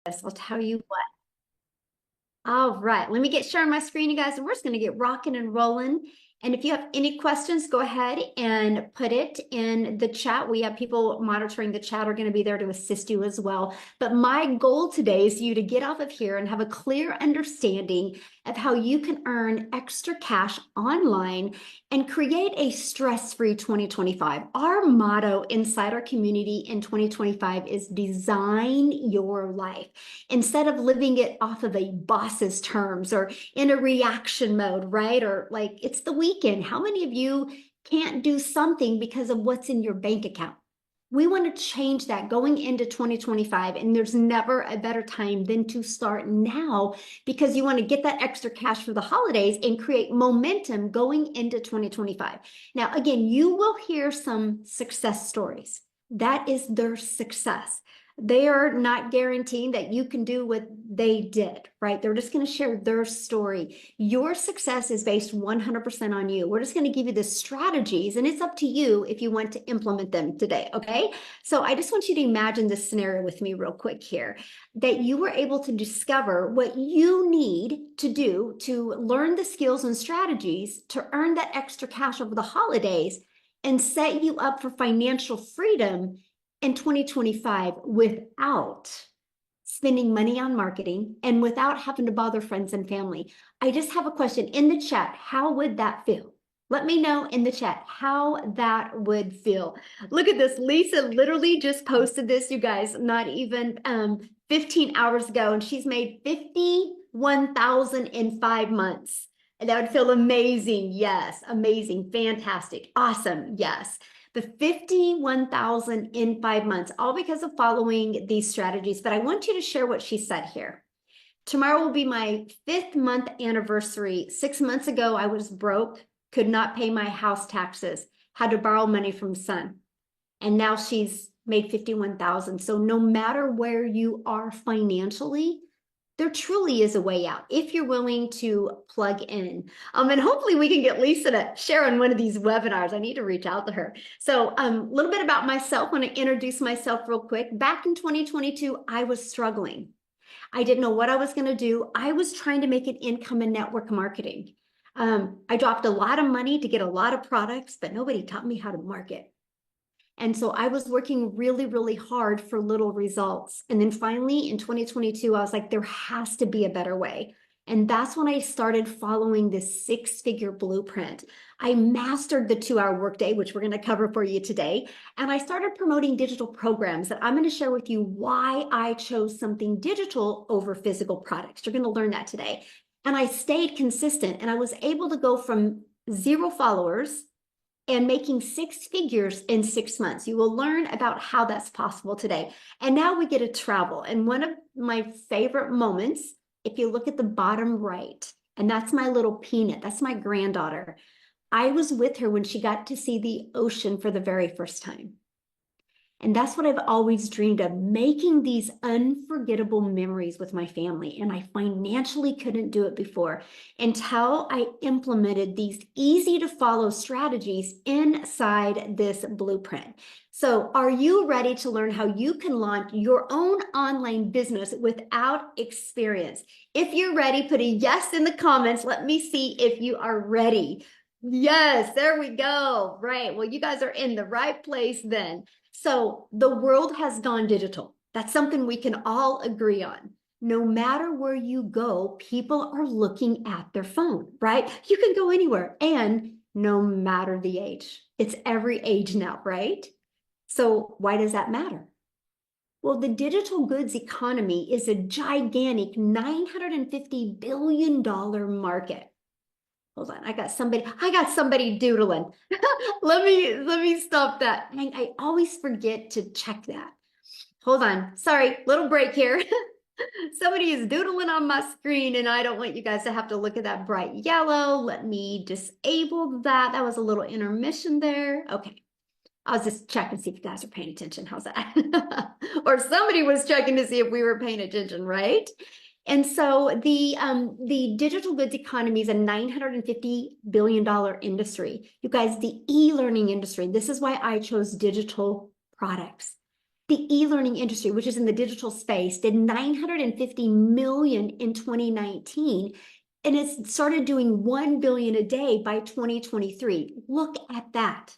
I'll tell you what. All right, let me get sharing my screen, you guys, and we're just going to get rocking and rolling. And if you have any questions, go ahead and put it in the chat. We have people monitoring the chat are going to be there to assist you as well. But my goal today is you to get off of here and have a clear understanding of how you can earn extra cash online and create a stress-free 2025. Our motto inside our community in 2025 is design your life. Instead of living it off of a boss's terms or in a reaction mode, right? Or like it's the weekend. How many of you can't do something because of what's in your bank account? We want to change that going into 2025, and there's never a better time than to start now because you want to get that extra cash for the holidays and create momentum going into 2025. Now, again, you will hear some success stories. That is their success. They are not guaranteeing that you can do what they did, right? They're just going to share their story. Your success is based 100% on you. We're just going to give you the strategies, and it's up to you if you want to implement them today, okay? So I just want you to imagine this scenario with me real quick here, that you were able to discover what you need to do to learn the skills and strategies to earn that extra cash over the holidays and set you up for financial freedom in 2025 without spending money on marketing and without having to bother friends and family. I just have a question in the chat. How would that feel? Let me know in the chat how that would feel. Look at this. Lisa literally just posted this, you guys, not even 15 hours ago, and she's made 51,000 in 5 months. And that would feel amazing. Yes, amazing, fantastic, awesome. Yes. The 51,000 in 5 months, all because of following these strategies. But I want you to share what she said here. Tomorrow will be my 5th month anniversary. 6 months ago, I was broke, could not pay my house taxes, had to borrow money from son. And now she's made 51,000. So no matter where you are financially, there truly is a way out if you're willing to plug in. And hopefully we can get Lisa to share on one of these webinars. I need to reach out to her. So a little bit about myself. I want to introduce myself real quick. Back in 2022, I was struggling. I didn't know what I was going to do. I was trying to make an income in network marketing. I dropped a lot of money to get a lot of products, but nobody taught me how to market. And so I was working really, really hard for little results. And then finally in 2022, I was like, there has to be a better way. And that's when I started following this 6-figure blueprint. I mastered the 2-hour workday, which we're going to cover for you today. And I started promoting digital programs that I'm going to share with you why I chose something digital over physical products. You're going to learn that today. And I stayed consistent, and I was able to go from 0 followers and making 6 figures in 6 months. You will learn about how that's possible today. And now we get to travel. And one of my favorite moments, if you look at the bottom right, and that's my little Peanut, that's my granddaughter. I was with her when she got to see the ocean for the very first time. And that's what I've always dreamed of, making these unforgettable memories with my family. And I financially couldn't do it before until I implemented these easy to follow strategies inside this blueprint. So are you ready to learn how you can launch your own online business without experience? If you're ready, put a yes in the comments. Let me see if you are ready. Yes, there we go. Right. Well, you guys are in the right place then. So the world has gone digital. That's something we can all agree on. No matter where you go, people are looking at their phone, right? You can go anywhere, and no matter the age. It's every age now, right? So why does that matter? Well, the digital goods economy is a gigantic $950 billion market. Hold on, I got somebody doodling. Let me stop that. I always forget to check that. Hold on, sorry, little break here. Somebody is doodling on my screen, and I don't want you guys to have to look at that bright yellow. Let me disable that. That was a little intermission there. Okay, I was just checking to see if you guys are paying attention. How's that? Or somebody was checking to see if we were paying attention, right? And so the digital goods economy is a $950 billion industry. You guys, the e-learning industry, this is why I chose digital products. The e-learning industry, which is in the digital space, did 950 million in 2019, and it started doing 1 billion a day by 2023. Look at that.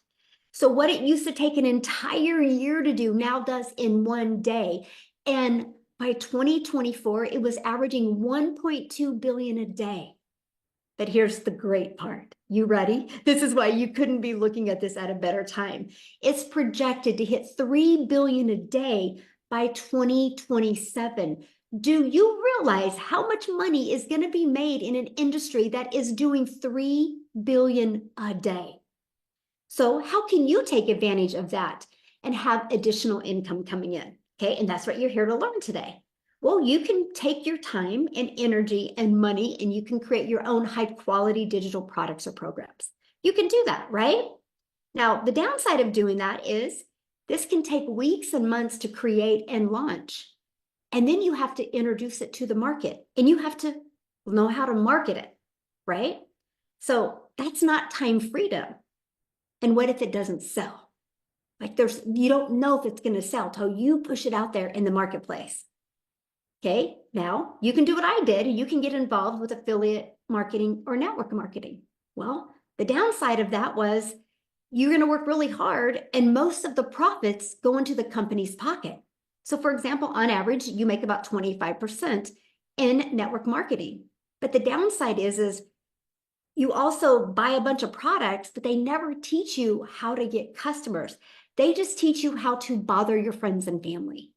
So what it used to take an entire year to do now does in one day. And by 2024, it was averaging 1.2 billion a day. But here's the great part. You ready? This is why you couldn't be looking at this at a better time. It's projected to hit 3 billion a day by 2027. Do you realize how much money is going to be made in an industry that is doing 3 billion a day? So how can you take advantage of that and have additional income coming in? Okay, and that's what you're here to learn today. Well, you can take your time and energy and money and you can create your own high quality digital products or programs. You can do that, right? Now, the downside of doing that is this can take weeks and months to create and launch. And then you have to introduce it to the market and you have to know how to market it, right? So that's not time freedom. And what if it doesn't sell? Like you don't know if it's going to sell till you push it out there in the marketplace. Okay, now you can do what I did. You can get involved with affiliate marketing or network marketing. Well, the downside of that was you're going to work really hard and most of the profits go into the company's pocket. So for example, on average, you make about 25% in network marketing. But the downside is you also buy a bunch of products, but they never teach you how to get customers. They just teach you how to bother your friends and family.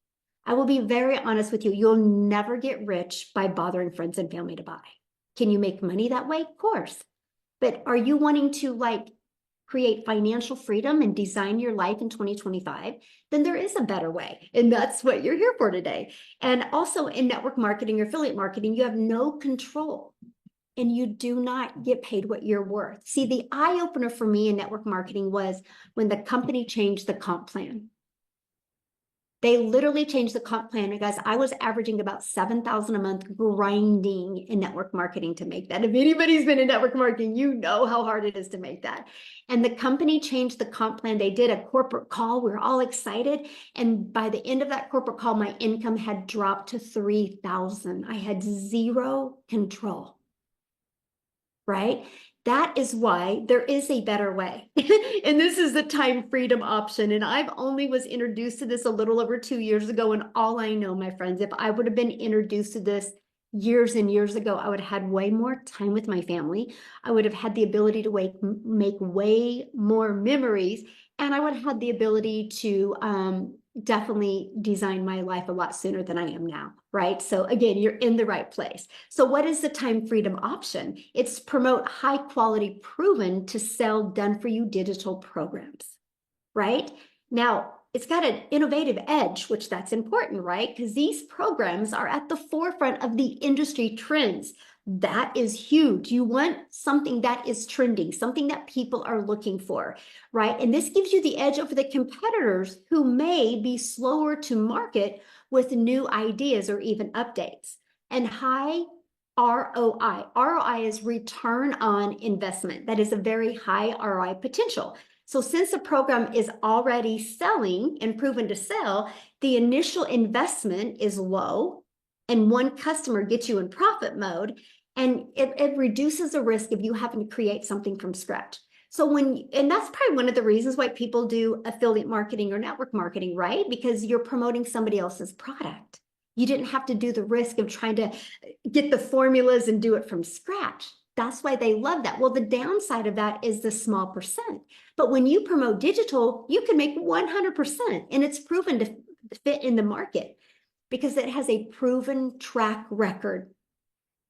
I will be very honest with you. You'll never get rich by bothering friends and family to buy. Can you make money that way? Of course. But are you wanting to create financial freedom and design your life in 2025? Then there is a better way. And that's what you're here for today. And also in network marketing or affiliate marketing, you have no control. And you do not get paid what you're worth. See, the eye opener for me in network marketing was when the company changed the comp plan. They literally changed the comp plan. And guys, I was averaging about $7,000 a month grinding in network marketing to make that. If anybody's been in network marketing, you know how hard it is to make that. And the company changed the comp plan. They did a corporate call. We were all excited. And by the end of that corporate call, my income had dropped to $3,000. I had zero control. Right? That is why there is a better way. And this is the time freedom option. And I've only was introduced to this a little over 2 years ago. And all I know, my friends, if I would have been introduced to this years and years ago, I would have had way more time with my family. I would have had the ability to make way more memories. And I would have had the ability to definitely design my life a lot sooner than I am now, right? So again, you're in the right place. So what is the time freedom option? It's promote high quality, proven to sell, done for you digital programs, right? Now, it's got an innovative edge, which that's important, right? Because these programs are at the forefront of the industry trends. That is huge. You want something that is trending, something that people are looking for, right? And this gives you the edge over the competitors who may be slower to market with new ideas or even updates. And high ROI. ROI is return on investment. That is a very high ROI potential. So since the program is already selling and proven to sell, the initial investment is low and one customer gets you in profit mode, and it reduces the risk of you having to create something from scratch. So and that's probably one of the reasons why people do affiliate marketing or network marketing, right? Because you're promoting somebody else's product. You didn't have to do the risk of trying to get the formulas and do it from scratch. That's why they love that. Well, the downside of that is the small percent. But when you promote digital, you can make 100%, and it's proven to fit in the market because it has a proven track record.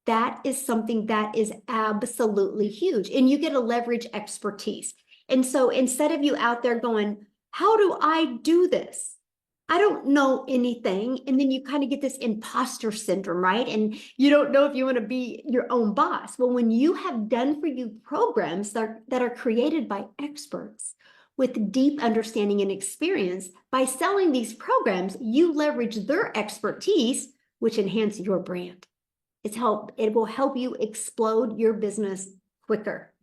That is something that is absolutely huge. And you get to leverage expertise. And so instead of you out there going, how do I do this? I don't know anything. And then you kind of get this imposter syndrome, right? And you don't know if you want to be your own boss. Well, when you have done for you programs that are created by experts with deep understanding and experience, by selling these programs, you leverage their expertise, which enhance your brand. It will help you explode your business quicker.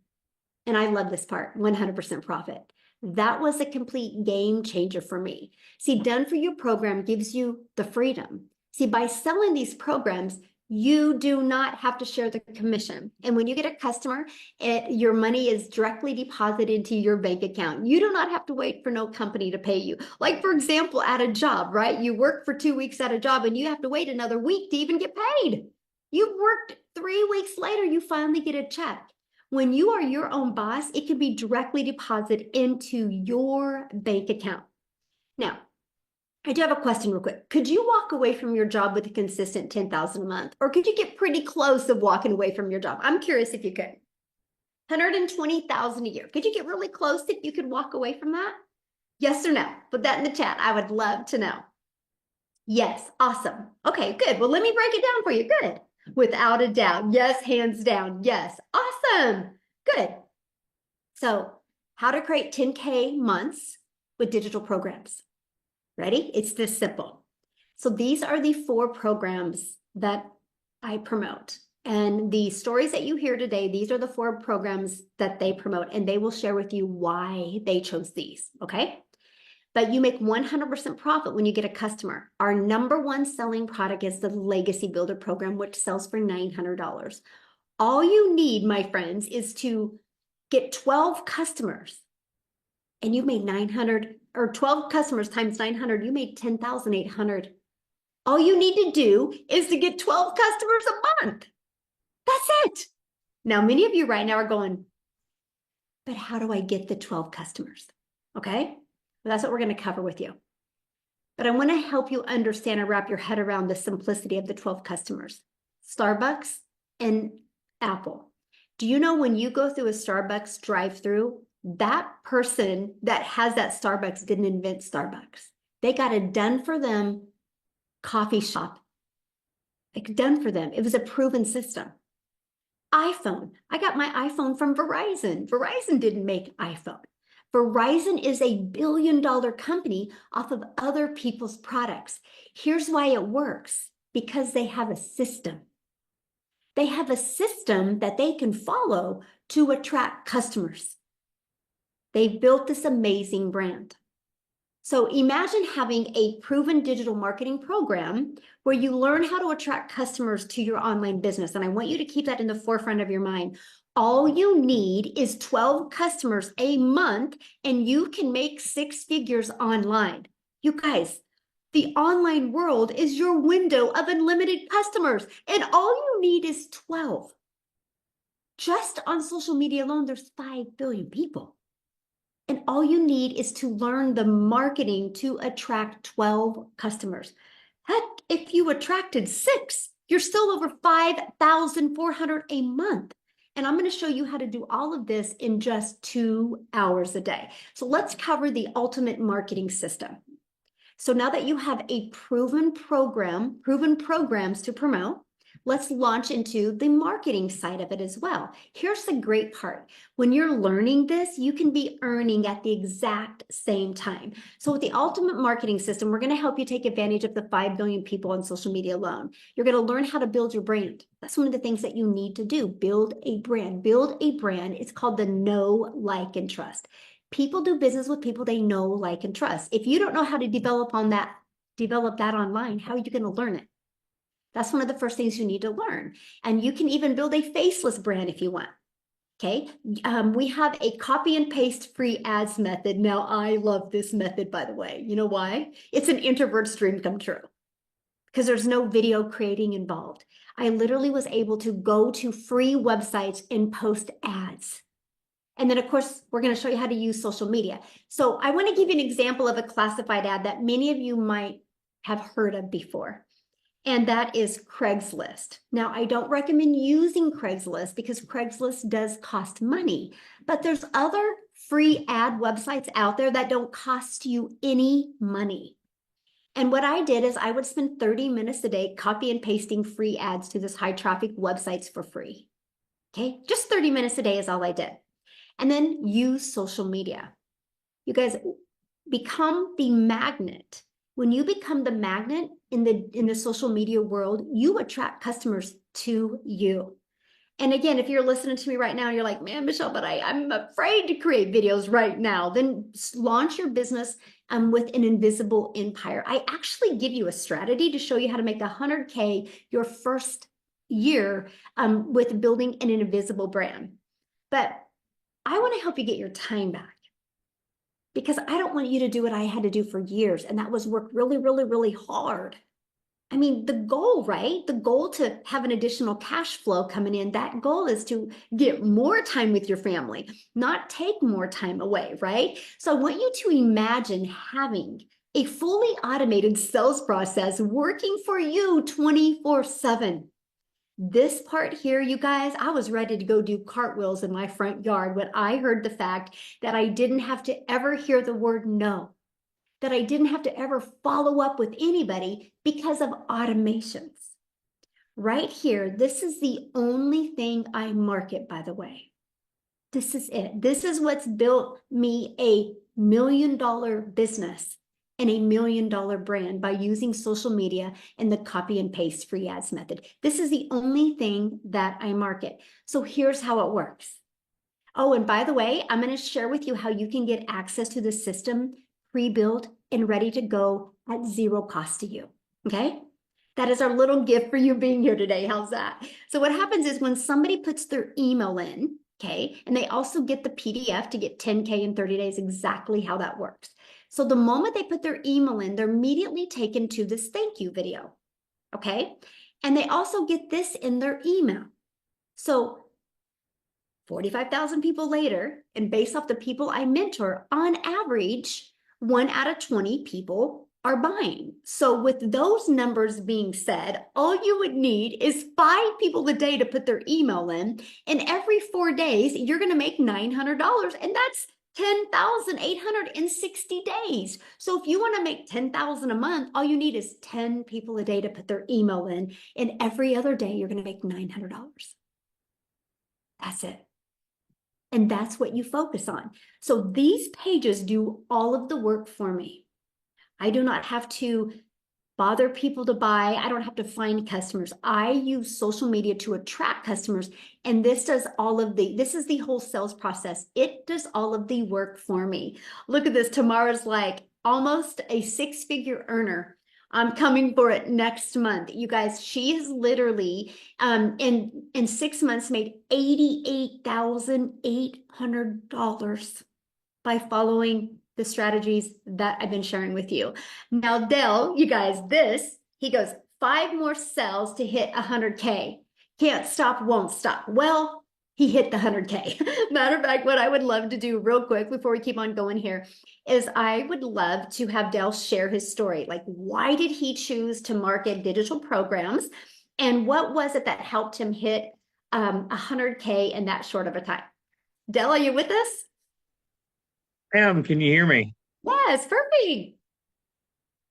And I love this part, 100% profit. That was a complete game changer for me. See, Done For You program gives you the freedom. See, by selling these programs, you do not have to share the commission. And when you get a customer, your money is directly deposited into your bank account. You do not have to wait for no company to pay you. Like, for example, at a job, right? You work for 2 weeks at a job and you have to wait another week to even get paid. You worked 3 weeks later, you finally get a check. When you are your own boss, it can be directly deposited into your bank account. Now, I do have a question real quick. Could you walk away from your job with a consistent 10,000 a month? Or could you get pretty close of walking away from your job? I'm curious if you could. 120,000 a year. Could you get really close if you could walk away from that? Yes or no? Put that in the chat. I would love to know. Yes, awesome. Okay, good. Well, let me break it down for you. Good. Without a doubt. Yes, hands down. Yes. Awesome. Good. So, how to create 10K months with digital programs. Ready? It's this simple. So these are the 4 programs that I promote. And the stories that you hear today, these are the 4 programs that they promote, and they will share with you why they chose these, okay? But you make 100% profit when you get a customer. Our #1 selling product is the Legacy Builder program, which sells for $900. All you need, my friends, is to get 12 customers, and you made 900, or 12 customers times 900, you made 10,800. All you need to do is to get 12 customers a month. That's it. Now, many of you right now are going, but how do I get the 12 customers? Okay, well, that's what we're going to cover with you. But I want to help you understand and wrap your head around the simplicity of the 12 customers. Starbucks and Apple. Do you know when you go through a Starbucks drive-through, that person that has that Starbucks didn't invent Starbucks. They got a done for them coffee shop. Like, done for them. It was a proven system. iPhone. I got my iPhone from Verizon. Verizon didn't make iPhone. Verizon is a billion-dollar company off of other people's products. Here's why it works. Because they have a system. They have a system that they can follow to attract customers. They've built this amazing brand. So imagine having a proven digital marketing program where you learn how to attract customers to your online business. And I want you to keep that in the forefront of your mind. All you need is 12 customers a month, and you can make 6 figures online. You guys, the online world is your window of unlimited customers, and all you need is 12. Just on social media alone, there's 5 billion people. And all you need is to learn the marketing to attract 12 customers. Heck, if you attracted 6, you're still over 5,400 a month. And I'm going to show you how to do all of this in just 2 hours a day. So let's cover the ultimate marketing system. So now that you have a proven program, proven programs to promote, let's launch into the marketing side of it as well. Here's the great part. When you're learning this, you can be earning at the exact same time. So with the ultimate marketing system, we're going to help you take advantage of the 5 billion people on social media alone. You're going to learn how to build your brand. That's one of the things that you need to do. Build a brand. Build a brand. It's called the know, like, and trust. People do business with people they know, like, and trust. If you don't know how to develop that online, how are you going to learn it? That's one of the first things you need to learn. And you can even build a faceless brand if you want. Okay. We have a copy and paste free ads method. Now, I love this method, by the way. You know why? It's an introvert's dream come true because there's no video creating involved. I literally was able to go to free websites and post ads. And then, of course, we're going to show you how to use social media. So I want to give you an example of a classified ad that many of you might have heard of before. And that is Craigslist. Now, I don't recommend using Craigslist because Craigslist does cost money, but there's other free ad websites out there that don't cost you any money. And what I did is I would spend 30 minutes a day copy and pasting free ads to this high traffic websites for free. Okay, just 30 minutes a day is all I did. And then use social media. You guys become the magnet. When you become the magnet in the social media world, you attract customers to you. And again, if you're listening to me right now, you're like, man, Michelle, but I'm afraid to create videos right now. Then launch your business with an invisible empire. I actually give you a strategy to show you how to make 100K your first year with building an invisible brand. But I want to help you get your time back because I don't want you to do what I had to do for years. And that was work really, really, really hard. I mean, the goal, right? The goal to have an additional cash flow coming in, that goal is to get more time with your family, not take more time away, right? So I want you to imagine having a fully automated sales process working for you 24/7. This part here, you guys, I was ready to go do cartwheels in my front yard when I heard the fact that I didn't have to ever hear the word no, that I didn't have to ever follow up with anybody because of automations. Right here, this is the only thing I market, by the way. This is it. This is what's built me a $1 million business and a $1 million brand by using social media and the copy and paste free ads method. This is the only thing that I market. So here's how it works. Oh, and by the way, I'm going to share with you how you can get access to the system pre-built and ready to go at zero cost to you. Okay. That is our little gift for you being here today. How's that? So what happens is when somebody puts their email in, okay, and they also get the PDF to get 10K in 30 days, exactly how that works. So the moment they put their email in, they're immediately taken to this thank you video. Okay. And they also get this in their email. So 45,000 people later, and based off the people I mentor, on average, 1 out of 20 people are buying. So with those numbers being said, all you would need is 5 people a day to put their email in, and every 4 days, you're going to make $900, and that's 10,860 days. So if you want to make 10,000 a month, all you need is 10 people a day to put their email in, and every other day, you're going to make $900. That's it. And that's what you focus on. So these pages do all of the work for me. I do not have to bother people to buy. I don't have to find customers. I use social media to attract customers. And this does this is the whole sales process. It does all of the work for me. Look at this. Tamara's like almost a 6-figure earner. I'm coming for it next month. You guys, she has literally in 6 months made $88,800 by following the strategies that I've been sharing with you. Now, Dell, you guys, he goes 5 more sales to hit 100K. Can't stop, won't stop. Well, he hit the 100K. Matter of fact, what I would love to do real quick before we keep on going here is I would love to have Dell share his story. Like, why did he choose to market digital programs? And what was it that helped him hit 100K in that short of a time? Dell, are you with us? Pam, can you hear me? Yes, perfect.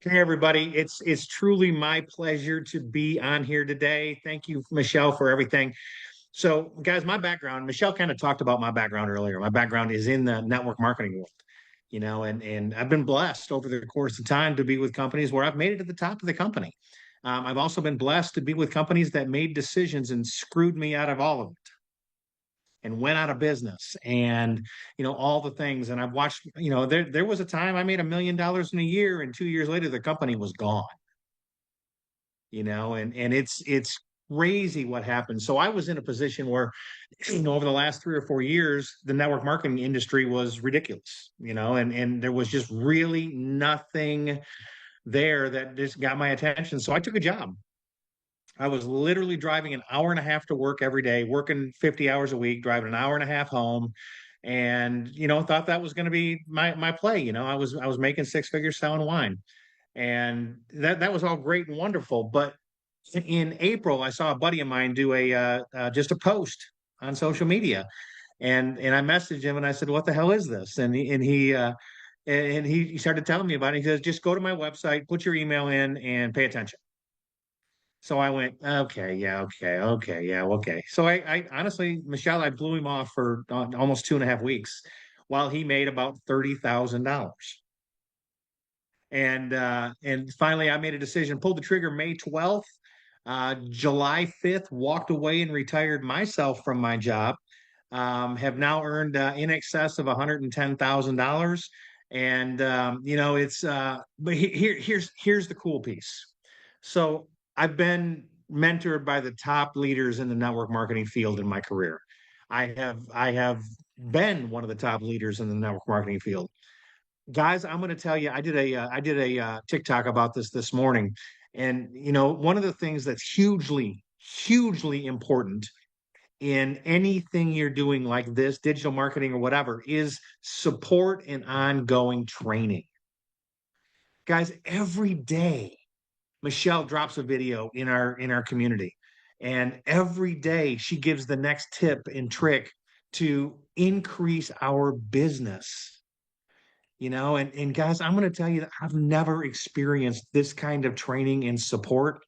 Hey, everybody. It's truly my pleasure to be on here today. Thank you, Michelle, for everything. So, guys, my background, Michelle kind of talked about my background earlier. My background is in the network marketing world, and I've been blessed over the course of time to be with companies where I've made it to the top of the company. I've also been blessed to be with companies that made decisions and screwed me out of all of it and went out of business and all the things. And I've watched, there was a time I made $1 million in a year, and 2 years later the company was gone. And it's crazy what happened. So I was in a position where over the last 3 or 4 years the network marketing industry was ridiculous, and there was just really nothing there that just got my attention. So I took a job. I was literally driving an hour and a half to work every day, working 50 hours a week, driving an hour and a half home. And, thought that was going to be my play. I was making 6 figures selling wine. And that was all great and wonderful. But in April, I saw a buddy of mine do just a post on social media. And I messaged him and I said, "What the hell is this?" And he started telling me about it. He says, "Just go to my website, put your email in, and pay attention." So I went, okay, yeah, okay, okay, yeah, okay. So I honestly, Michelle, I blew him off for almost 2.5 weeks while he made about $30,000. And finally I made a decision, pulled the trigger May 12th. July 5th, walked away and retired myself from my job. Have now earned in excess of $110,000. And it's but here's the cool piece. So I've been mentored by the top leaders in the network marketing field in my career. I have been one of the top leaders in the network marketing field. Guys, I'm going to tell you, I did a TikTok about this morning, and one of the things that's hugely important in anything you're doing like this, digital marketing or whatever, is support and ongoing training. Guys, every day Michelle drops a video in our community, and every day she gives the next tip and trick to increase our business. And guys, I'm going to tell you that I've never experienced this kind of training and support.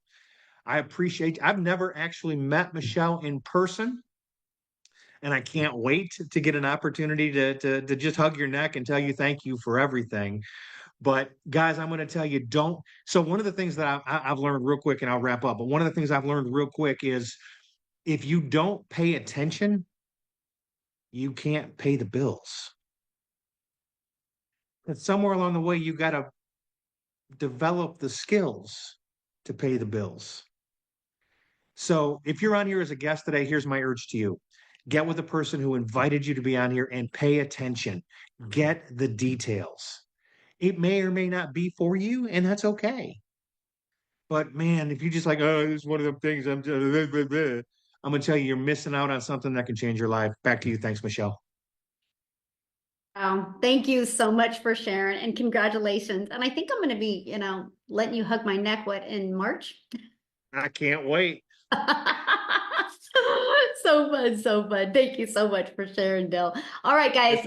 I've never actually met Michelle in person, and I can't wait to get an opportunity to just hug your neck and tell you thank you for everything. But guys, I'm going to tell you, don't. So one of the things that I've learned real quick, and I'll wrap up. But one of the things I've learned real quick is if you don't pay attention, you can't pay the bills. And somewhere along the way, you got to develop the skills to pay the bills. So if you're on here as a guest today, here's my urge to you. Get with the person who invited you to be on here and pay attention. Get the details. It may or may not be for you, and that's okay. But man, if you just like, oh, this is one of the things I'm going to tell you, you're missing out on something that can change your life. Back to you. Thanks, Michelle. Thank you so much for sharing and congratulations. And I think I'm going to be, letting you hug my neck, in March? I can't wait. So fun, so fun. Thank you so much for sharing, Dale. All right, guys.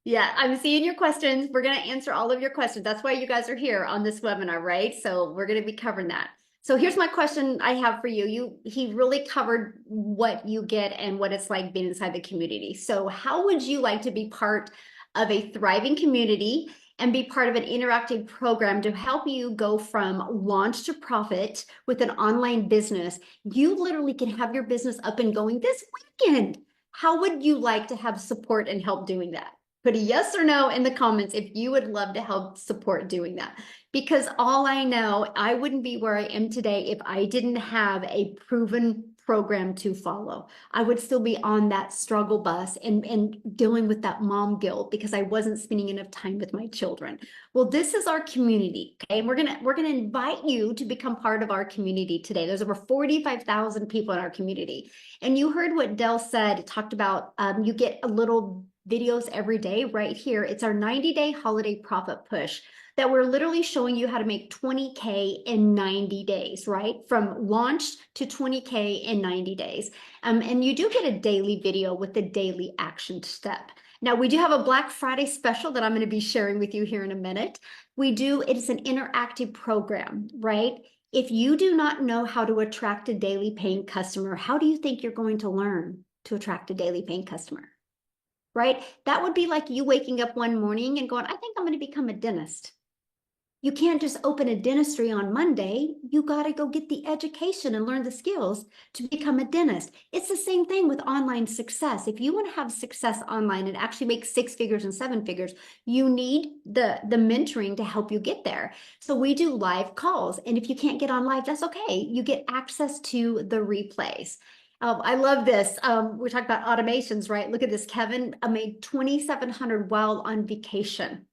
Yes, I'm seeing your questions. We're going to answer all of your questions. That's why you guys are here on this webinar, right? So we're going to be covering that. So here's my question I have for you. He really covered what you get and what it's like being inside the community. So how would you like to be part of a thriving community and be part of an interactive program to help you go from launch to profit with an online business? You literally can have your business up and going this weekend. How would you like to have support and help doing that? Put a yes or no in the comments if you would love to help support doing that. Because all I know, I wouldn't be where I am today if I didn't have a proven program to follow. I would still be on that struggle bus and dealing with that mom guilt because I wasn't spending enough time with my children. Well, this is our community, okay? And we're gonna invite you to become part of our community today. There's over 45,000 people in our community. And you heard what Dell said, talked about you get a little videos every day right here. It's our 90-day holiday profit push that we're literally showing you how to make 20K in 90 days, right? From launch to 20K in 90 days. And you do get a daily video with the daily action step. Now, we do have a Black Friday special that I'm going to be sharing with you here in a minute. It is an interactive program, right? If you do not know how to attract a daily paying customer, how do you think you're going to learn to attract a daily paying customer? Right? That would be like you waking up one morning and going, I think I'm going to become a dentist. You can't just open a dentistry on Monday. You got to go get the education and learn the skills to become a dentist. It's the same thing with online success. If you want to have success online and actually make 6 figures and 7 figures, you need the mentoring to help you get there. So we do live calls. And if you can't get on live, that's okay. You get access to the replays. I love this. We talked about automations, right? Look at this. Kevin made 2,700 while on vacation.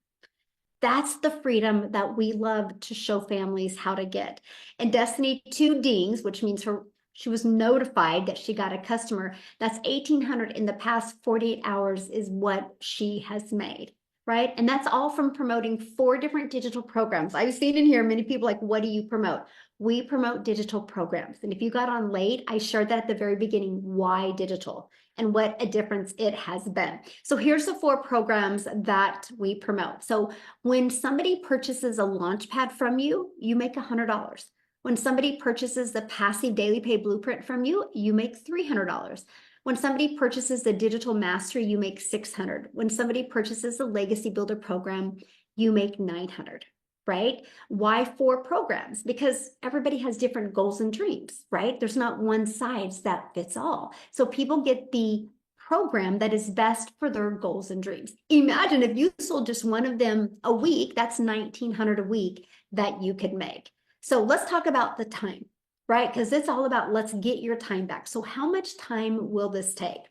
That's the freedom that we love to show families how to get. And Destiny 2 dings, which means she was notified that she got a customer. That's 1,800 in the past 48 hours is what she has made, right? And that's all from promoting 4 different digital programs. I've seen in here many people like, what do you promote? We promote digital programs. And if you got on late, I shared that at the very beginning, why digital and what a difference it has been. So here's the 4 programs that we promote. So when somebody purchases a Launchpad from you, you make $100. When somebody purchases the Passive Daily Pay Blueprint from you, you make $300. When somebody purchases the Digital Mastery, you make $600. When somebody purchases the Legacy Builder program, you make $900. right? Why 4 programs? Because everybody has different goals and dreams, right? There's not one size that fits all. So people get the program that is best for their goals and dreams. Imagine if you sold just one of them a week, that's 1,900 a week that you could make. So let's talk about the time, right? Because it's all about let's get your time back. So how much time will this take?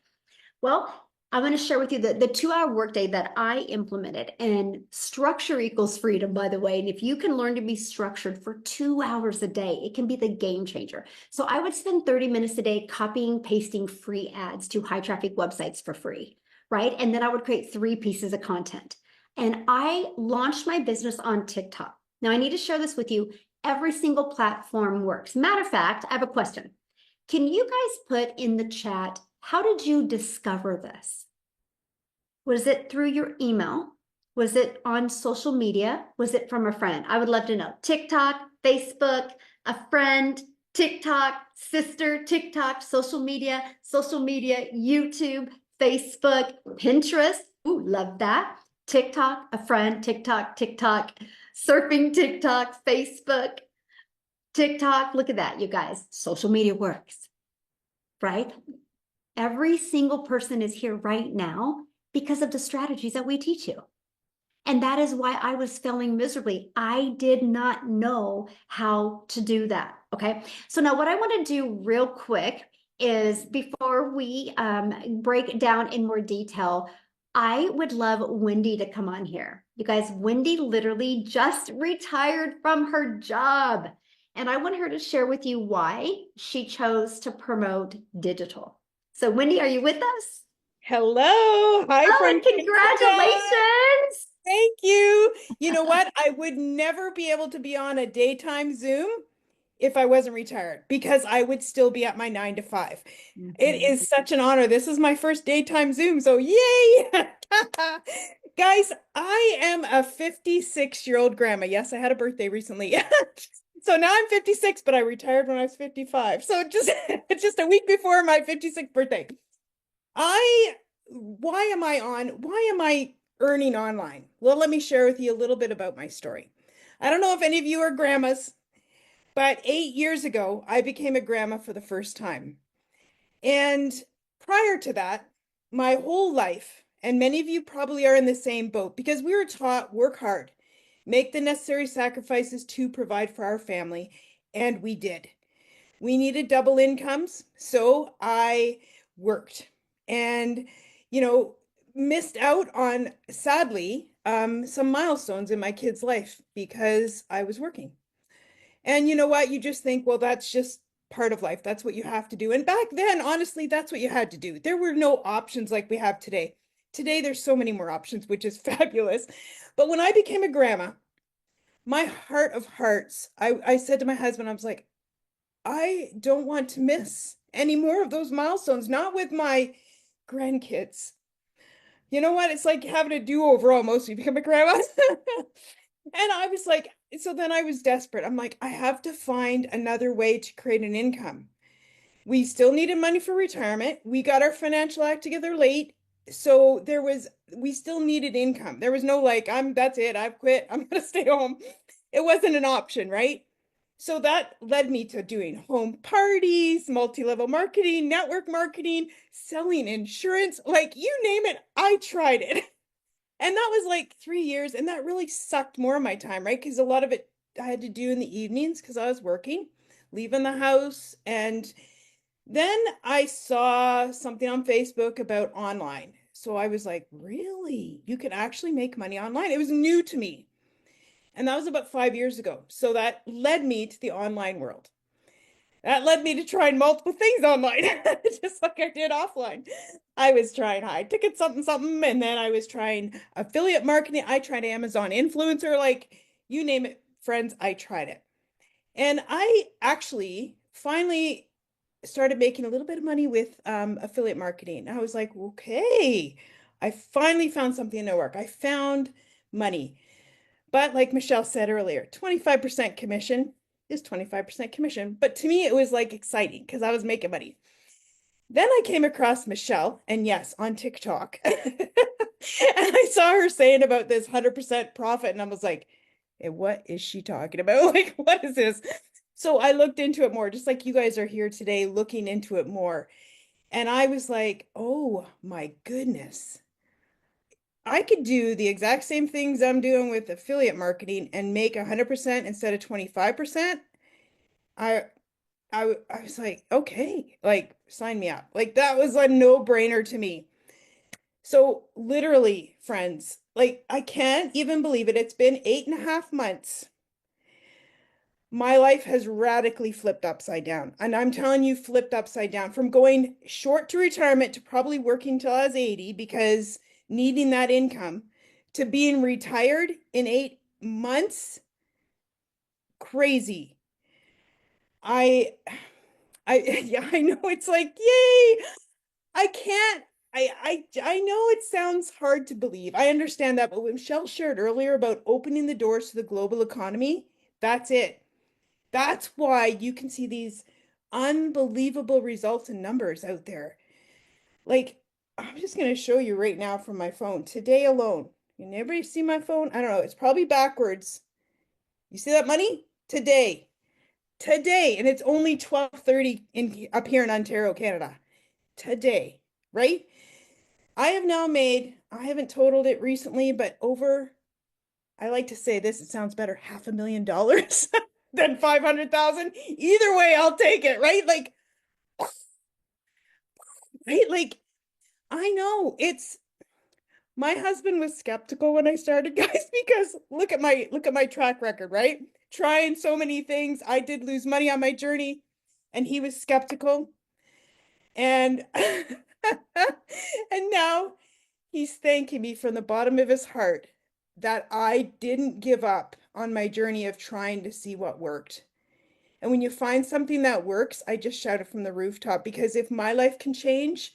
Well, I'm going to share with you the 2-hour workday that I implemented. And structure equals freedom, by the way. And if you can learn to be structured for 2 hours a day, it can be the game changer. So I would spend 30 minutes a day copying, pasting free ads to high traffic websites for free, right? And then I would create 3 pieces of content. And I launched my business on TikTok. Now I need to share this with you. Every single platform works. Matter of fact, I have a question. Can you guys put in the chat, how did you discover this? Was it through your email? Was it on social media? Was it from a friend? I would love to know. TikTok, Facebook, a friend, TikTok, sister, TikTok, social media, YouTube, Facebook, Pinterest. Ooh, love that. TikTok, a friend, TikTok, surfing TikTok, Facebook, TikTok. Look at that, you guys. Social media works, right? Every single person is here right now because of the strategies that we teach you. And that is why I was failing miserably. I did not know how to do that. Okay. So now what I want to do real quick is before we break down in more detail, I would love Wendy to come on here. You guys, Wendy literally just retired from her job. And I want her to share with you why she chose to promote digital. So Wendy, are you with us? Hello. Hi, Oh, friend. and congratulations. Thank you. You know what? I would never be able to be on a daytime Zoom if I wasn't retired because I would still be at my 9 to 5. It is such an honor. This is my first daytime Zoom, so yay. Guys, I am a 56-year-old grandma. Yes, I had a birthday recently. So now I'm 56, but I retired when I was 55. So just a week before my 56th birthday. Why am I earning online? Well, let me share with you a little bit about my story. I don't know if any of you are grandmas, but 8 years ago, I became a grandma for the first time. And prior to that, my whole life, and many of you probably are in the same boat because we were taught work hard, make the necessary sacrifices to provide for our family, and we did. We needed double incomes, so I worked and, missed out on, sadly, some milestones in my kid's life because I was working. And you know what? You just think, well, that's just part of life. That's what you have to do. And back then, honestly, that's what you had to do. There were no options like we have today. Today, there's so many more options, which is fabulous. But when I became a grandma, my heart of hearts, I said to my husband, I was like, I don't want to miss any more of those milestones, not with my grandkids. You know what? It's like having a do-over almost. You become a grandma. And I was like, so then I was desperate. I'm like, I have to find another way to create an income. We still needed money for retirement. We got our financial act together late. So we still needed income. There was no like, that's it. I've quit. I'm going to stay home. It wasn't an option, right? So that led me to doing home parties, multi-level marketing, network marketing, selling insurance, like you name it, I tried it. And that was like 3 years. And that really sucked more of my time, right? Because a lot of it I had to do in the evenings because I was working, leaving the house. And then I saw something on Facebook about online. So I was like, really? You can actually make money online? It was new to me. And that was about 5 years ago. So that led me to the online world. That led me to trying multiple things online, just like I did offline. I was trying high ticket something, and then I was trying affiliate marketing. I tried Amazon influencer, like you name it, friends, I tried it. And I actually finally started making a little bit of money with affiliate marketing. I was like, okay, I finally found something to work. I found money. But like Michelle said earlier, 25% commission is 25% commission. But to me, it was like exciting because I was making money. Then I came across Michelle, and yes, on TikTok. And I saw her saying about this 100% profit. And I was like, And what is she talking about? Like, what is this? So I looked into it more, just like you guys are here today looking into it more. And I was like, oh my goodness. I could do the exact same things I'm doing with affiliate marketing and make 100% instead of 25%. I I was like, okay, like sign me up. Like that was a no-brainer to me. So literally, friends, like I can't even believe it. It's been 8.5 months. My life has radically flipped upside down. And I'm telling you, flipped upside down from going short to retirement to probably working till I was 80 because needing that income to being retired in 8 months. Crazy. I yeah, I know it's like, yay. I can't I know it sounds hard to believe. I understand that, but when Michelle shared earlier about opening the doors to the global economy, that's it. That's why you can see these unbelievable results and numbers out there. Like, I'm just going to show you right now from my phone today alone. Can everybody see my phone? I don't know. It's probably backwards. You see that money? Today, and it's only 12:30 in up here in Ontario, Canada. Today, right? I have now made, I haven't totaled it recently, but over, I like to say this, it sounds better, $500,000 than 500,000. Either way, I'll take it, right? Like, right? Like, I know it's, my husband was skeptical when I started, guys, because look at my track record, right? Trying so many things. I did lose money on my journey, and he was skeptical. And and now he's thanking me from the bottom of his heart that I didn't give up on my journey of trying to see what worked. And when you find something that works, I just shout it from the rooftop because if my life can change,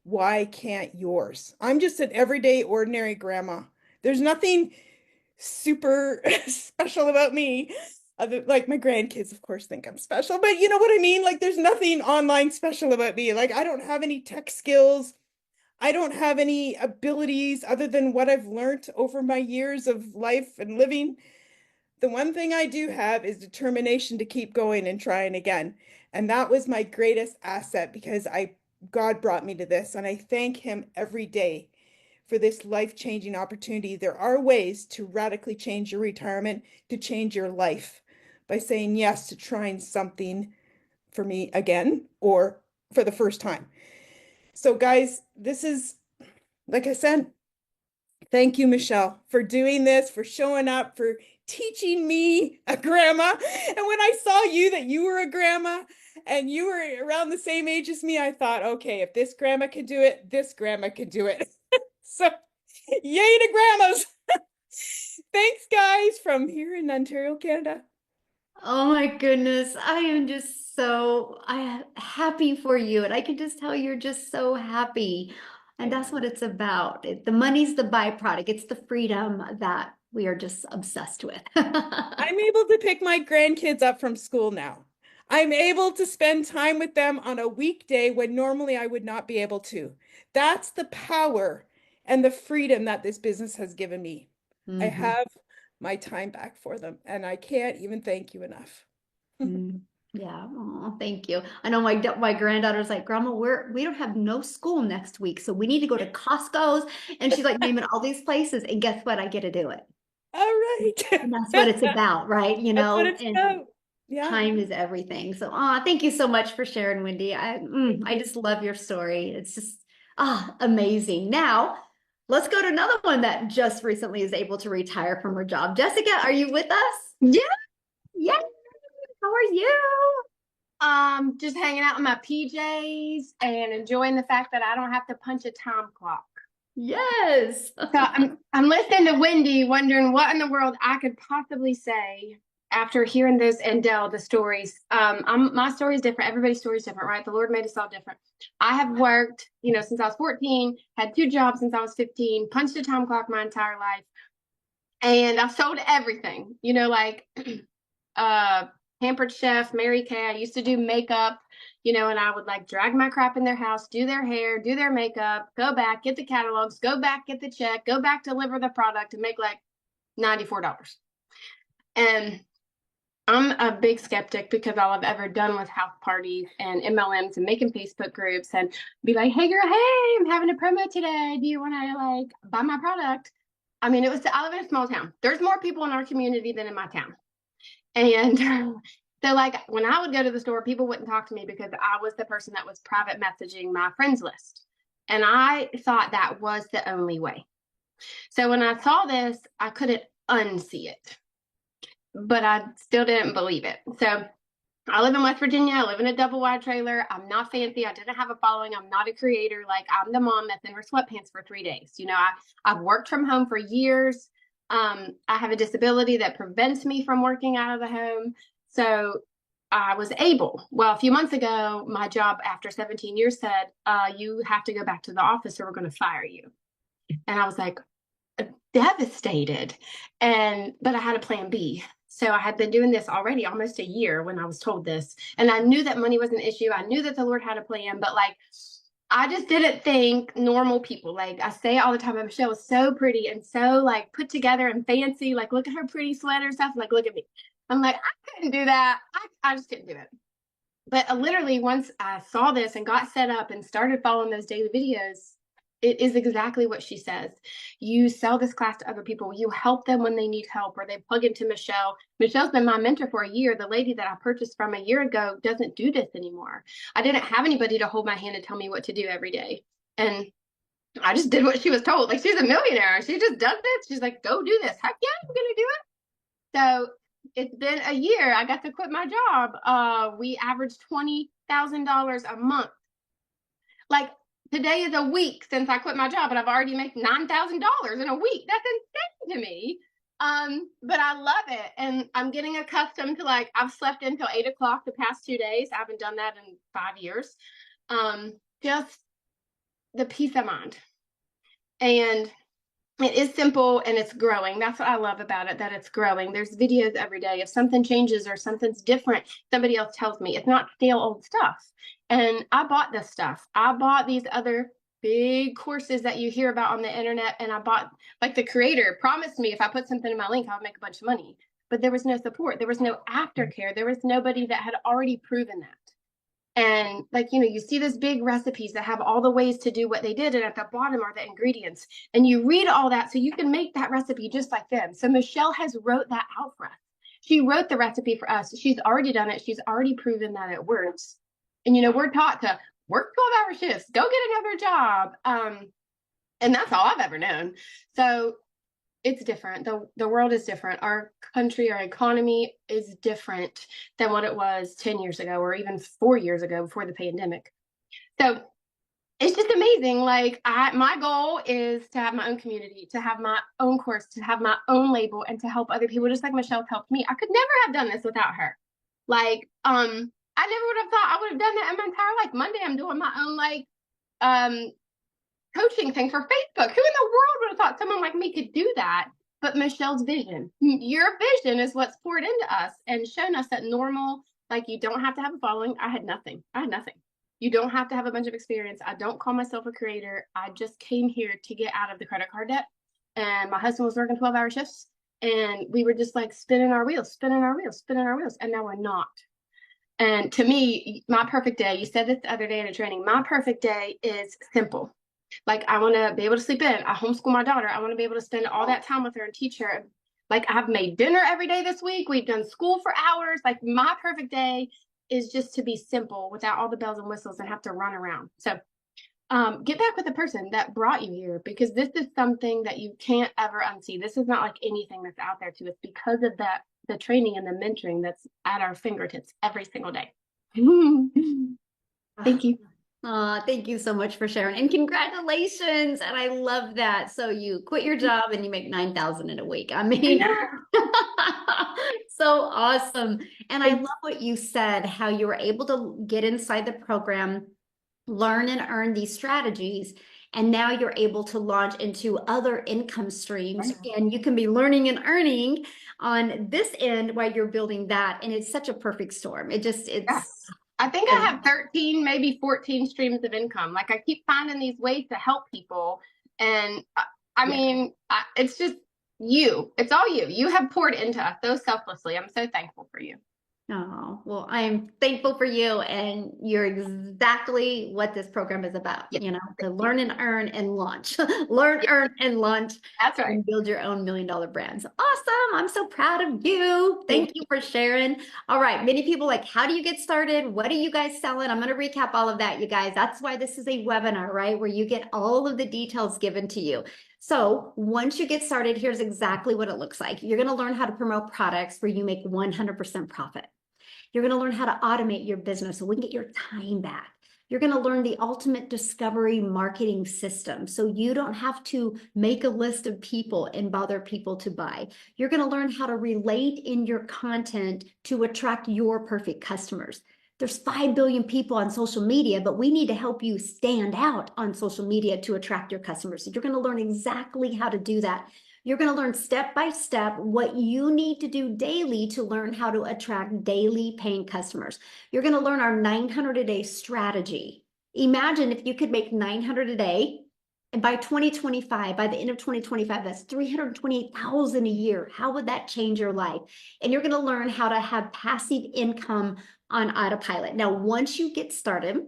why can't yours? I'm just an everyday, ordinary grandma. There's nothing super special about me. Other, like my grandkids, of course, think I'm special, but you know what I mean? Like, there's nothing online special about me. Like, I don't have any tech skills. I don't have any abilities other than what I've learned over my years of life and living. The one thing I do have is determination to keep going and trying again. And that was my greatest asset because God brought me to this and I thank him every day for this life-changing opportunity. There are ways to radically change your retirement, to change your life by saying yes to trying something for me again or for the first time. So guys, this is, like I said, thank you, Michelle, for doing this, for showing up, for teaching me, a grandma. And when I saw you that you were a grandma and you were around the same age as me, I thought, okay, if this grandma can do it, this grandma can do it. So yay to grandmas. Thanks, guys, from here in Ontario, Canada. Oh my goodness. I am just so happy for you. And I can just tell you're just so happy. And that's what it's about. The money's the byproduct. It's the freedom that we are just obsessed with. I'm able to pick my grandkids up from school now. I'm able to spend time with them on a weekday when normally I would not be able to. That's the power and the freedom that this business has given me. I Mhm. have my time back for them, and I can't even thank you enough. Mm. Yeah. Oh, thank you. I know my granddaughter's like, Grandma, we don't have no school next week, so we need to go to Costco's. And she's like naming all these places. And guess what? I get to do it. All right. And that's what it's about, right? You That's what know, it's and about. Yeah. time is everything. So, thank you so much for sharing, Wendy. I just love your story. It's just amazing. Now, let's go to another one that just recently is able to retire from her job. Jessica, are you with us? Yeah, Yeah. How are you? just hanging out in my PJs and enjoying the fact that I don't have to punch a time clock. Yes. So I'm listening to Wendy, wondering what in the world I could possibly say after hearing this and Dell the stories. My story is different. Everybody's story is different, right? The Lord made us all different. I have worked, since I was 14, had 2 jobs since I was 15, punched a time clock my entire life, and I've sold everything. Like Pampered Chef, Mary Kay. I used to do makeup, and I would like drag my crap in their house, do their hair, do their makeup, go back, get the catalogs, go back, get the check, go back, deliver the product, and make like $94. And I'm a big skeptic because all I've ever done was house parties and MLMs and making Facebook groups and be like, hey girl, hey, I'm having a promo today. Do you want to like buy my product? I mean, I live in a small town. There's more people in our community than in my town. And so like when I would go to the store, people wouldn't talk to me because I was the person that was private messaging my friends list. And I thought that was the only way. So when I saw this, I couldn't unsee it, but I still didn't believe it. So I live in West Virginia. I live in a double wide trailer. I'm not fancy. I didn't have a following. I'm not a creator. Like I'm the mom that's in her sweatpants for 3 days. You know, I've worked from home for years. I have a disability that prevents me from working out of the home. So I was able. Well, a few months ago, my job after 17 years said, you have to go back to the office or we're going to fire you. And I was like, devastated. But I had a plan B. So I had been doing this already almost a year when I was told this. And I knew that money was an issue. I knew that the Lord had a plan, but like, I just didn't think normal people, like I say all the time, Michelle was so pretty and so like put together and fancy. Like, look at her pretty sweater stuff. Like, look at me. I'm like, I couldn't do that. I just couldn't do it. But literally, once I saw this and got set up and started following those daily videos, it is exactly what she says. You sell this class to other people. You help them when they need help, or they plug into Michelle. Michelle's been my mentor for a year. The lady that I purchased from a year ago doesn't do this anymore. I didn't have anybody to hold my hand and tell me what to do every day. And I just did what she was told. Like, she's a millionaire. She just does this. She's like, go do this. Heck yeah, I'm going to do it. So it's been a year. I got to quit my job. We averaged $20,000 a month. Like, today is a week since I quit my job, and I've already made $9,000 in a week. That's insane to me. But I love it, and I'm getting accustomed to, like, I've slept until 8 o'clock the past 2 days. I haven't done that in 5 years. Just the peace of mind. And it is simple and it's growing. That's what I love about it, that it's growing. There's videos every day. If something changes or something's different, somebody else tells me. It's not stale old stuff. And I bought this stuff. I bought these other big courses that you hear about on the internet. And I bought, like, the creator promised me if I put something in my link, I would make a bunch of money. But there was no support. There was no aftercare. There was nobody that had already proven that. And like, you know, you see these big recipes that have all the ways to do what they did. And at the bottom are the ingredients. And you read all that so you can make that recipe just like them. So Michelle has wrote that out for us. She wrote the recipe for us. She's already done it. She's already proven that it works. And, you know, we're taught to work 12-hour shifts, go get another job. And that's all I've ever known. So it's different. The world is different. Our country, our economy is different than what it was 10 years ago or even 4 years ago before the pandemic. So it's just amazing. Like, my goal is to have my own community, to have my own course, to have my own label, and to help other people just like Michelle's helped me. I could never have done this without her. Like, I never would have thought I would have done that in my entire life. Monday, I'm doing my own, like, coaching thing for Facebook. Who in the world would have thought someone like me could do that? But Michelle's vision, your vision is what's poured into us and shown us that normal, like, you don't have to have a following. I had nothing. You don't have to have a bunch of experience. I don't call myself a creator. I just came here to get out of the credit card debt. And my husband was working 12-hour shifts. And we were just like spinning our wheels. And now we're not. And to me, my perfect day, you said this the other day in a training, my perfect day is simple. Like, I want to be able to sleep in. I homeschool my daughter. I want to be able to spend all that time with her and teach her. Like, I've made dinner every day this week. We've done school for hours. Like, my perfect day is just to be simple without all the bells and whistles and have to run around. So get back with the person that brought you here, because this is something that you can't ever unsee. This is not like anything that's out there to us because of that, the training and the mentoring that's at our fingertips every single day. Thank you. Thank you so much for sharing, and congratulations. And I love that. So you quit your job and you make 9,000 in a week. I mean, so awesome. And I love what you said, how you were able to get inside the program, learn and earn these strategies. And now you're able to launch into other income streams, and you can be learning and earning on this end while you're building that. And it's such a perfect storm. It's I think I have 13, maybe 14 streams of income. Like, I keep finding these ways to help people. And I mean, it's just, It's all you. You have poured into us so selflessly. I'm so thankful for you. Oh, well, I'm thankful for you, and you're exactly what this program is about, Yeah. you know, to learn and earn and launch. Learn, Yeah. earn, and launch. That's right. And build your own $1 million brands. Awesome. I'm so proud of you. Thank you for sharing. All right. Many people like, how do you get started? What are you guys selling? I'm going to recap all of that, you guys. That's why this is a webinar, right? Where you get all of the details given to you. So once you get started, here's exactly what it looks like. You're going to learn how to promote products where you make 100% profit. You're going to learn how to automate your business so we can get your time back. You're going to learn the ultimate discovery marketing system so you don't have to make a list of people and bother people to buy. You're going to learn how to relate in your content to attract your perfect customers. There's 5 billion people on social media, but we need to help you stand out on social media to attract your customers. So you're going to learn exactly how to do that. You're going to learn step by step what you need to do daily to learn how to attract daily paying customers. You're going to learn our 900 a day strategy. Imagine if you could make 900 a day, and by 2025, by the end of 2025, that's 328,000 a year. How would that change your life? And you're going to learn how to have passive income on autopilot. Now, once you get started,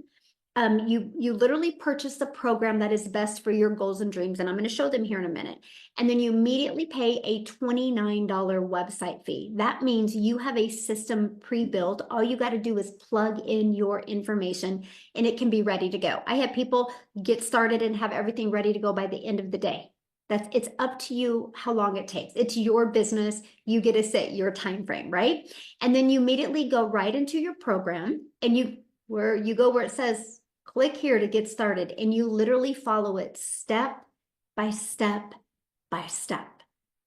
you literally purchase the program that is best for your goals and dreams, and I'm going to show them here in a minute. And then you immediately pay a $29 website fee. That means you have a system pre-built. All you got to do is plug in your information and it can be ready to go. I have people get started and have everything ready to go by the end of the day. It's up to you how long it takes. It's your business. You get to set your time frame, right? And then you immediately go right into your program, and you where it says click here to get started, and you literally follow it step by step by step.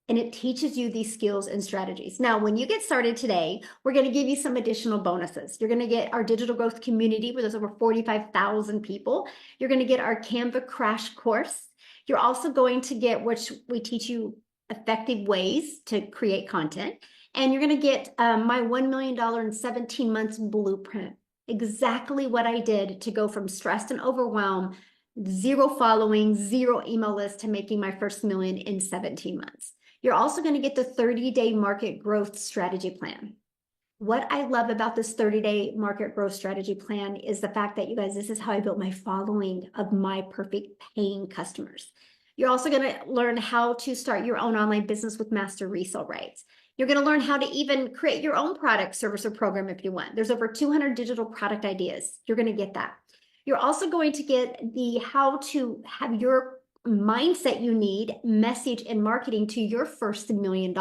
And it teaches you these skills and strategies. Now, when you get started today, we're going to give you some additional bonuses. You're going to get our digital growth community where there's over 45,000 people. You're going to get our Canva crash course. You're also going to get, which we teach you effective ways to create content. And you're going to get my $1 million in 17 months blueprint. Exactly what I did to go from stressed and overwhelmed, 0 following, 0 email list, to making my first million in 17 months. You're also going to get the 30-day market growth strategy plan. What I love about this 30-day market growth strategy plan is the fact that, you guys, this is how I built my following of my perfect paying customers. You're also going to learn how to start your own online business with master resale rights. You're going to learn how to even create your own product, service, or program if you want. There's over 200 digital product ideas. You're going to get that. You're also going to get the how to have your mindset you need, message, and marketing to your first $1 million.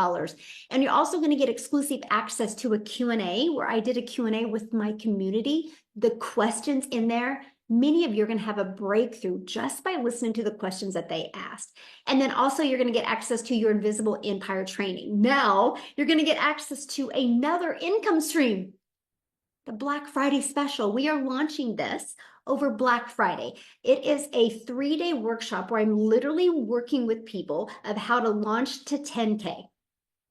And you're also going to get exclusive access to a Q&A where I did a Q&A with my community. The questions in there, many of you are going to have a breakthrough just by listening to the questions that they asked. And then also you're going to get access to your Invisible Empire training. Now you're going to get access to another income stream, the Black Friday special. We are launching this over Black Friday. It is a 3-day workshop where I'm literally working with people of how to launch to 10K.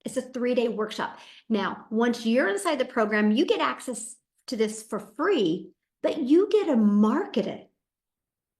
It's a 3-day workshop. Now, once you're inside the program, you get access to this for free, but you get to market it.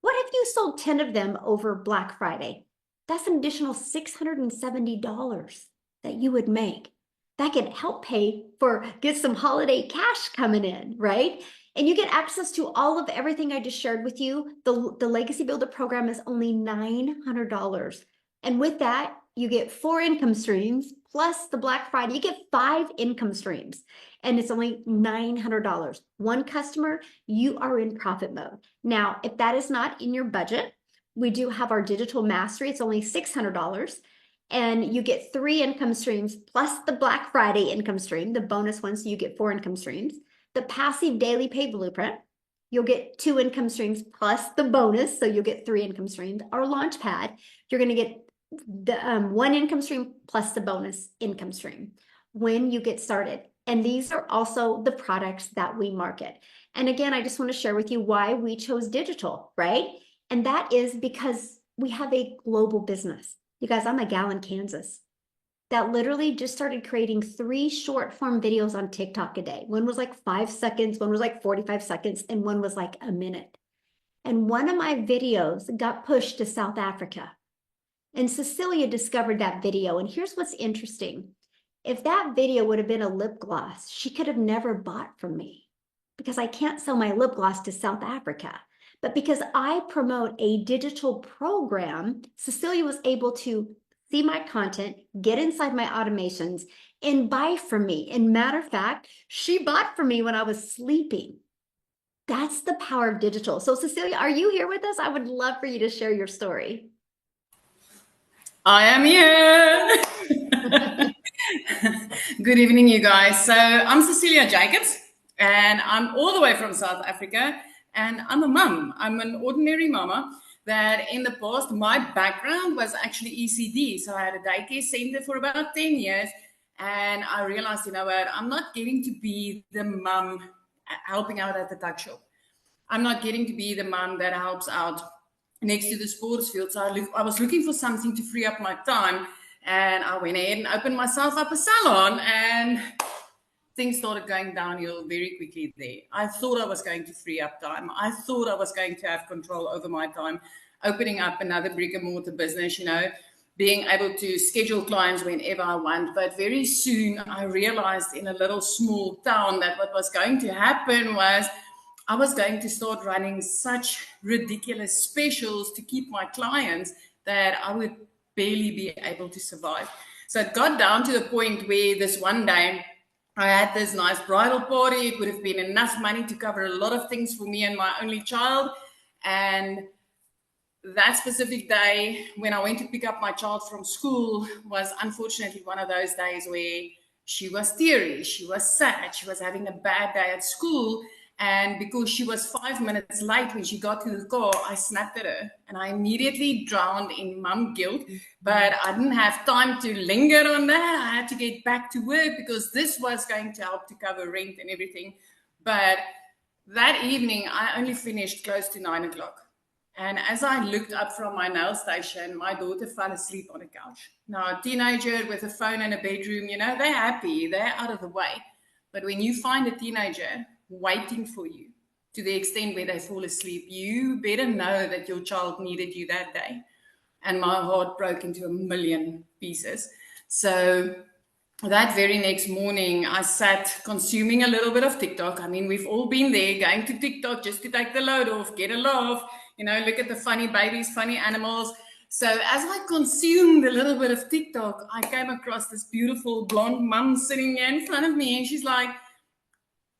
What if you sold 10 of them over Black Friday? That's an additional $670 that you would make. That can help get some holiday cash coming in, right? And you get access to all of everything I just shared with you. The Legacy Builder program is only $900. And with that, you get 4 income streams plus the Black Friday. You get 5 income streams, and it's only $900. One customer, you are in profit mode. Now, if that is not in your budget, we do have our digital mastery. It's only $600. And you get 3 income streams plus the Black Friday income stream, the bonus one, so you get 4 income streams. The passive daily pay blueprint, you'll get 2 income streams plus the bonus, so you'll get 3 income streams. Our launch pad, you're going to get the 1 income stream plus the bonus income stream when you get started. And these are also the products that we market. And again, I just want to share with you why we chose digital, right? And that is because we have a global business. You guys, I'm a gal in Kansas that literally just started creating 3 short form videos on TikTok a day. One was like 5 seconds, one was like 45 seconds, and one was like a minute. And one of my videos got pushed to South Africa. And Cecilia discovered that video. And here's what's interesting. If that video would have been a lip gloss, she could have never bought from me because I can't sell my lip gloss to South Africa. But because I promote a digital program, Cecilia was able to see my content, get inside my automations, and buy from me. And matter of fact, she bought from me when I was sleeping. That's the power of digital. So Cecilia, are you here with us? I would love for you to share your story. I am here. Good evening, you guys. So I'm Cecilia Jacobs, and I'm all the way from South Africa, and I'm a mum. I'm an ordinary mama that in the past, my background was actually ECD. So I had a daycare center for about 10 years, and I realized, you know what, I'm not getting to be the mum helping out at the tuck shop. I'm not getting to be the mum that helps out next to the sports field. So I was looking for something to free up my time, and I went ahead and opened myself up a salon, and things started going downhill very quickly there. I thought I was going to free up time. I thought I was going to have control over my time, opening up another brick and mortar business, you know, being able to schedule clients whenever I want. But very soon I realized in a little small town that what was going to happen was I was going to start running such ridiculous specials to keep my clients that I would barely be able to survive. So it got down to the point where this one day I had this nice bridal party. It would have been enough money to cover a lot of things for me and my only child. And that specific day when I went to pick up my child from school was unfortunately one of those days where she was teary, she was sad, she was having a bad day at school. And because she was 5 minutes late when she got to the car, I snapped at her and I immediately drowned in mum guilt. But I didn't have time to linger on that. I had to get back to work because this was going to help to cover rent and everything. But that evening, I only finished close to 9 o'clock. And as I looked up from my nail station, my daughter fell asleep on the couch. Now, a teenager with a phone in a bedroom, you know, they're happy, they're out of the way. But when you find a teenager waiting for you to the extent where they fall asleep, you better know that your child needed you that day. And my heart broke into a million pieces. So that very next morning, I sat consuming a little bit of TikTok. I mean, we've all been there, going to TikTok just to take the load off, get a laugh, you know, look at the funny babies, funny animals. So as I consumed a little bit of TikTok, I came across this beautiful blonde mum sitting here in front of me, and she's like,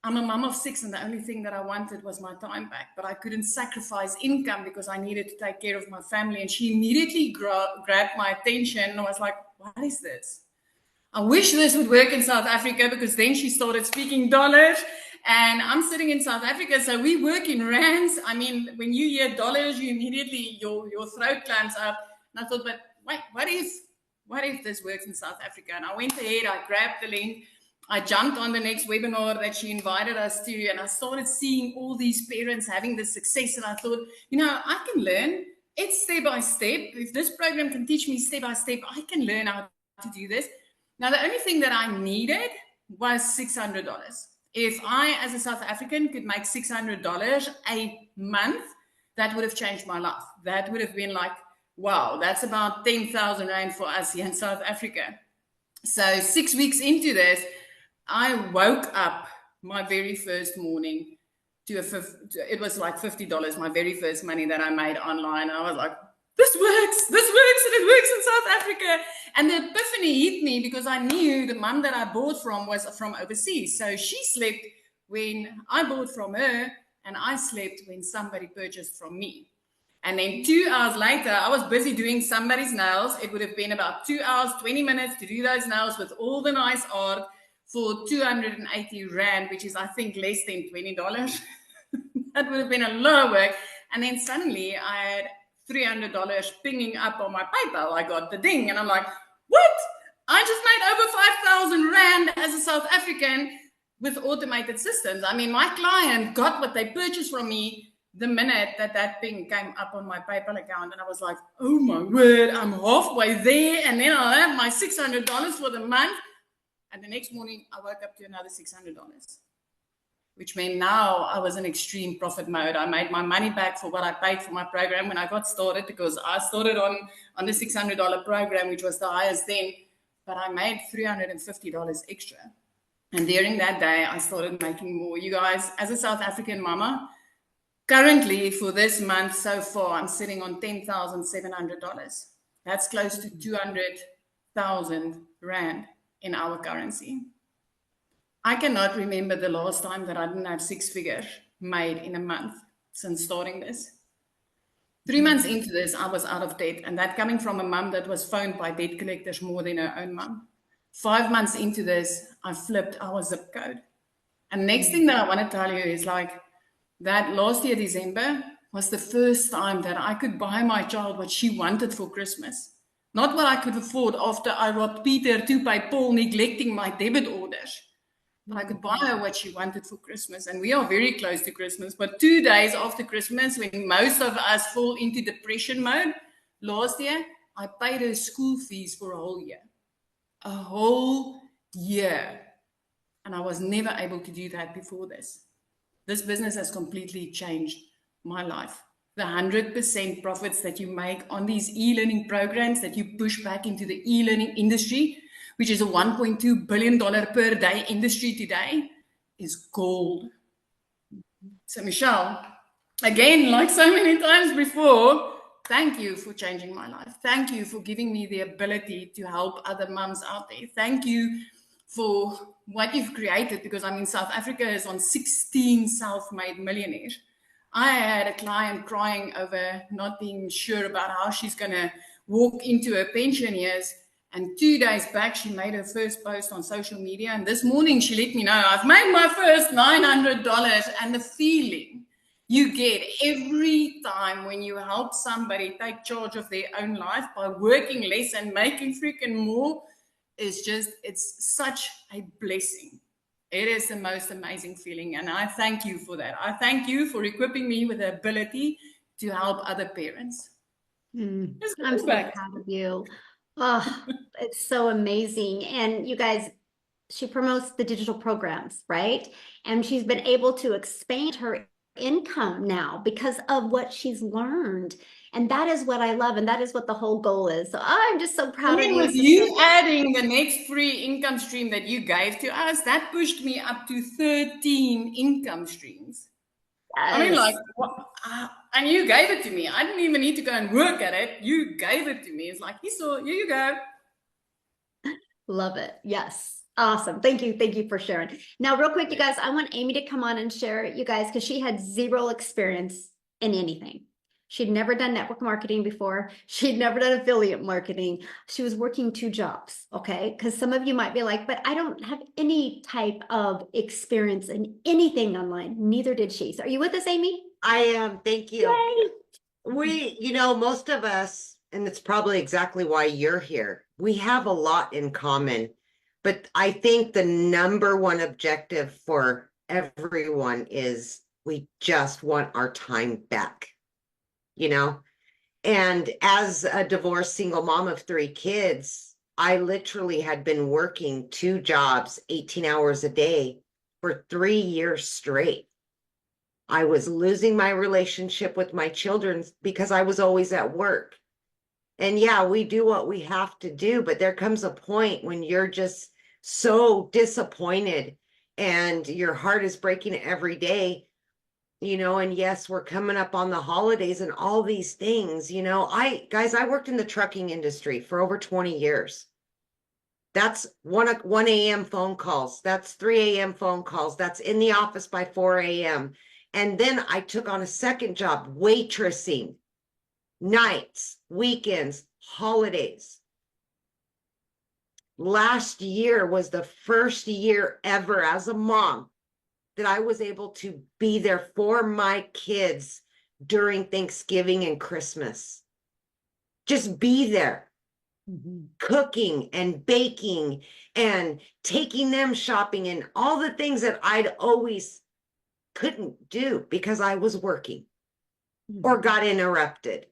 I'm a mum of 6, and the only thing that I wanted was my time back, but I couldn't sacrifice income because I needed to take care of my family. And she immediately grabbed my attention, and I was like, what is this? I wish this would work in South Africa, because then she started speaking dollars, and I'm sitting in South Africa, so we work in rands. I mean, when you hear dollars, you immediately, your throat clamps up. And I thought, but wait, what if this works in South Africa? And I went ahead, I grabbed the link, I jumped on the next webinar that she invited us to, and I started seeing all these parents having this success. And I thought, you know, I can learn. It's step by step. If this program can teach me step by step, I can learn how to do this. Now, the only thing that I needed was $600. If I, as a South African, could make $600 a month, that would have changed my life. That would have been like, wow, that's about 10,000 Rand for us here in South Africa. So 6 weeks into this, I woke up my very first morning to it was like $50, my very first money that I made online. And I was like, this works, and it works in South Africa. And the epiphany hit me because I knew the mum that I bought from was from overseas. So she slept when I bought from her, and I slept when somebody purchased from me. And then 2 hours later, I was busy doing somebody's nails. It would have been about 2 hours, 20 minutes to do those nails with all the nice art for 280 Rand, which is, I think, less than $20. That would have been a lot of work. And then suddenly I had $300 pinging up on my PayPal. I got the ding, and I'm like, what? I just made over 5,000 Rand as a South African with automated systems. I mean, my client got what they purchased from me the minute that ping came up on my PayPal account. And I was like, oh my word, I'm halfway there, and then I'll have my $600 for the month. And the next morning, I woke up to another $600. which meant now I was in extreme profit mode. I made my money back for what I paid for my program when I got started, because I started on the $600 program, which was the highest then, but I made $350 extra. And during that day, I started making more. You guys, as a South African mama, currently for this month so far, I'm sitting on $10,700. That's close to 200,000 Rand in our currency. I cannot remember the last time that I didn't have 6 figures made in a month since starting this. 3 months into this, I was out of debt, and that coming from a mum that was phoned by debt collectors more than her own mum. 5 months into this, I flipped our zip code. And next thing that I want to tell you is like that last year, December, was the first time that I could buy my child what she wanted for Christmas. Not what I could afford after I robbed Peter to pay Paul, neglecting my debit orders. But I could buy her what she wanted for Christmas. And we are very close to Christmas. But 2 days after Christmas, when most of us fall into depression mode, last year, I paid her school fees for a whole year. A whole year. And I was never able to do that before this. This business has completely changed my life. The 100% profits that you make on these e-learning programs that you push back into the e-learning industry, which is a $1.2 billion per day industry today, is gold. So Michelle, again, like so many times before, thank you for changing my life. Thank you for giving me the ability to help other mums out there. Thank you for what you've created, because I mean, South Africa is on 16 self-made millionaires. I had a client crying over not being sure about how she's going to walk into her pension years. And 2 days back, she made her first post on social media. And this morning, she let me know, I've made my first $900. And the feeling you get every time when you help somebody take charge of their own life by working less and making freaking more is just, it's such a blessing. It is the most amazing feeling. And I thank you for that. I thank you for equipping me with the ability to help other parents. I'm so proud of you. Oh, it's so amazing. And you guys, she promotes the digital programs, right? And she's been able to expand her income now because of what she's learned. And that is what I love. And that is what the whole goal is. So I'm just so proud of you. With you adding the next free income stream that you gave to us, that pushed me up to 13 income streams. Yes. I mean, like, and you gave it to me. I didn't even need to go and work at it. You gave it to me. It's like, here you go. Love it. Yes. Awesome. Thank you. Thank you for sharing. Now, real quick, you guys, I want Amy to come on and share, you guys, because she had zero experience in anything. She'd never done network marketing before. She'd never done affiliate marketing. She was working 2 jobs, okay? Because some of you might be like, but I don't have any type of experience in anything online. Neither did she. So are you with us, Amy? I am. Thank you. Yay. Most of us, and it's probably exactly why you're here, we have a lot in common. But I think the number one objective for everyone is we just want our time back. And as a divorced single mom of 3 kids, I literally had been working 2 jobs, 18 hours a day for 3 years straight. I was losing my relationship with my children because I was always at work. And yeah, we do what we have to do, but there comes a point when you're just so disappointed and your heart is breaking every day. And yes, we're coming up on the holidays and all these things, I worked in the trucking industry for over 20 years. That's 1 a.m. phone calls. That's 3 a.m. phone calls. That's in the office by 4 a.m. And then I took on a second job, waitressing, nights, weekends, holidays. Last year was the first year ever as a mom that I was able to be there for my kids during Thanksgiving and Christmas. Just be there, cooking and baking and taking them shopping and all the things that I'd always couldn't do because I was working or got interrupted.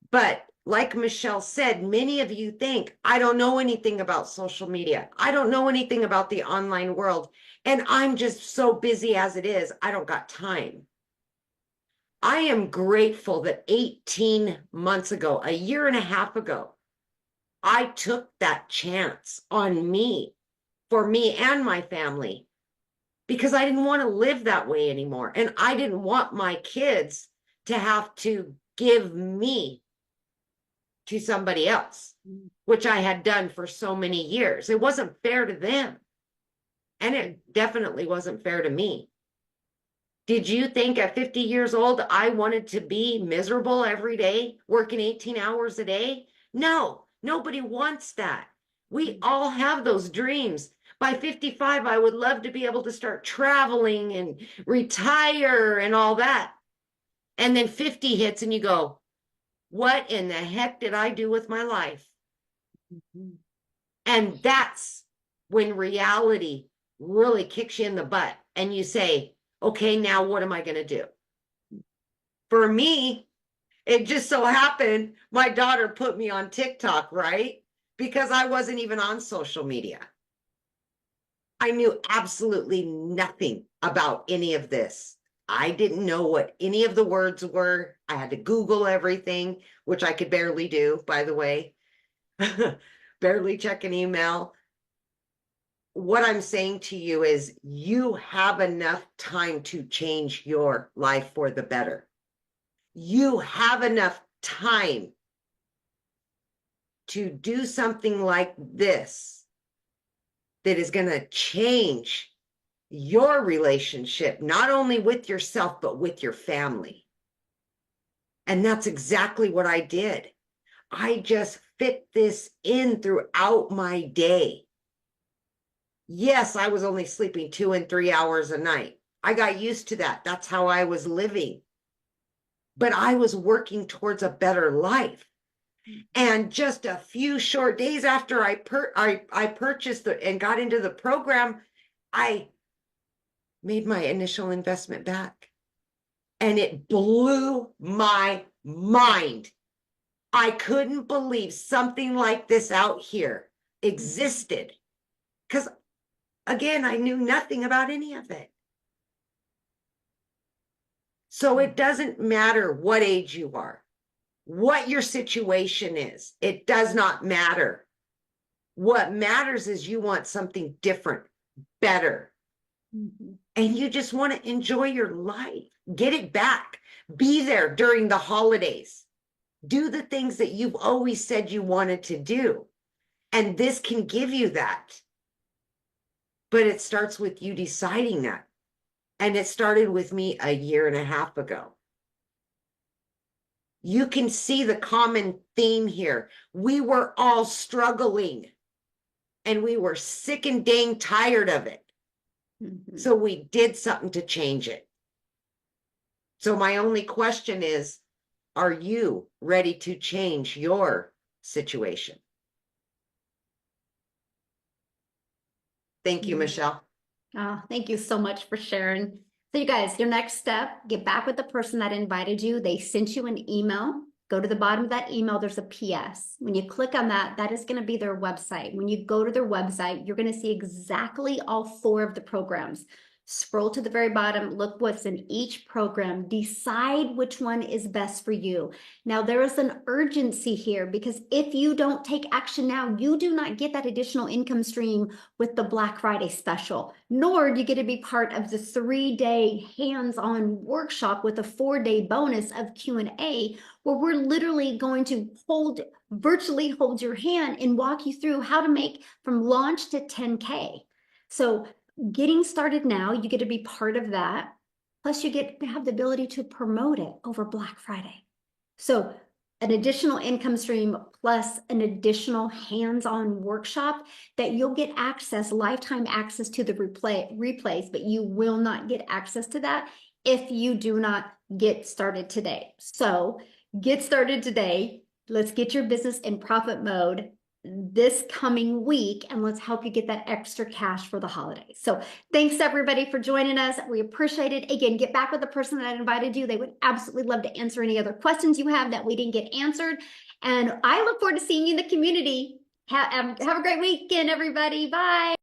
But like Michelle said, many of you think, I don't know anything about social media. I don't know anything about the online world. And I'm just so busy as it is. I don't got time. I am grateful that 18 months ago, a year and a half ago, I took that chance on me, for me and my family, because I didn't want to live that way anymore. And I didn't want my kids to have to give me to somebody else, which I had done for so many years. It wasn't fair to them. And it definitely wasn't fair to me. Did you think at 50 years old, I wanted to be miserable every day, working 18 hours a day? No, nobody wants that. We all have those dreams. By 55, I would love to be able to start traveling and retire and all that. And then 50 hits and you go, what in the heck did I do with my life? And that's when reality really kicks you in the butt and you say, okay, now what am I going to do? For me, it just so happened my daughter put me on TikTok, right? Because I wasn't even on social media. I knew absolutely nothing about any of this. I didn't know what any of the words were. I had to Google everything, which I could barely do, by the way. Barely check an email. What I'm saying to you is you have enough time to change your life for the better. You have enough time to do something like this that is going to change your relationship, not only with yourself, but with your family. And that's exactly what I did. I just fit this in throughout my day. Yes, I was only sleeping 2 and 3 hours a night. I got used to that. That's how I was living. But I was working towards a better life. And just a few short days after I purchased and got into the program, I made my initial investment back. And it blew my mind. I couldn't believe something like this out here existed. Because again, I knew nothing about any of it. So it doesn't matter what age you are, what your situation is. It does not matter. What matters is you want something different, better. And you just want to enjoy your life. Get it back. Be there during the holidays. Do the things that you've always said you wanted to do. And this can give you that. But it starts with you deciding that. And it started with me a year and a half ago. You can see the common theme here. We were all struggling. And we were sick and dang tired of it. So we did something to change it. So my only question is, are you ready to change your situation? Thank you, Michelle. Oh, thank you so much for sharing. So you guys, your next step, get back with the person that invited you. They sent you an email. Go to the bottom of that email, there's a PS. When you click on that, that is going to be their website. When you go to their website, you're going to see exactly all 4 of the programs. Scroll to the very bottom, look what's in each program, decide which one is best for you. Now, there is an urgency here because if you don't take action now, you do not get that additional income stream with the Black Friday special, nor do you get to be part of the 3-day hands-on workshop with a 4-day bonus of Q&A, where we're literally going to virtually hold your hand and walk you through how to make from launch to 10K. So getting started now, you get to be part of that. Plus you get to have the ability to promote it over Black Friday. So an additional income stream plus an additional hands-on workshop that you'll get access, lifetime access to the replays, but you will not get access to that if you do not get started today. So get started today. Let's get your business in profit mode. this coming week, and let's help you get that extra cash for the holidays. So thanks everybody for joining us. We appreciate it. Again, get back with the person that invited you. They would absolutely love to answer any other questions you have that we didn't get answered. And I look forward to seeing you in the community. Have a great weekend, everybody. Bye.